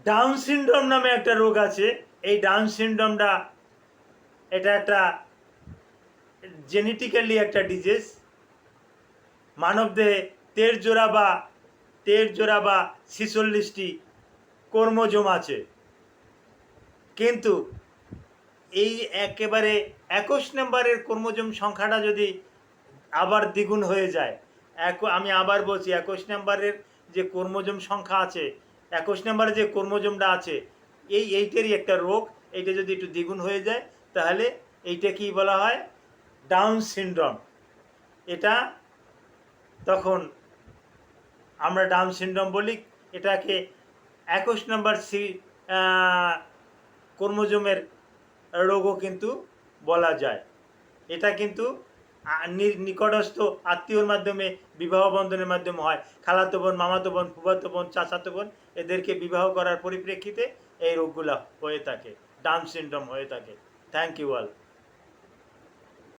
Down syndrome নামে একটা রোগ আছে। এই ডাউন সিনড্রোমটা এটা একটা জেনেটিক্যালি একটা ডিজিজ। মানবদেহে 13 জোড়া বা 46টি ক্রোমোজোম আছে, কিন্তু এই একেবারে 21 নম্বরের ক্রোমোজোম সংখ্যাটা যদি আবার দ্বিগুণ হয়ে যায়, আমি আবার বলছি, 21 নম্বরের যে ক্রোমোজোম সংখ্যা আছে, 21 নম্বরে যে ক্রোমোজোমটা আছে, এইটারই একটা রোগ। এইটা যদি একটু দ্বিগুণ হয়ে যায় তাহলে এইটা কি বলা হয়? Down syndrome. এটা তখন আমরা ডাউন সিনড্রোম বলি। এটাকে 21 নম্বর ক্রোমোজোমের রোগও কিন্তু বলা যায়। এটা কিন্তু নিকটস্থ আত্মীয়র মাধ্যমে, বিবাহ বন্ধনের মাধ্যমে হয়। খালাতো বোন, মামাতো বোন, ফুফাতো বোন, চাচাতো বোন, এদেরকে বিবাহ করার পরিপ্রেক্ষিতে এই রোগগুলো হয়ে থাকে, ডাউন সিনড্রোম হয়ে থাকে। Thank you all.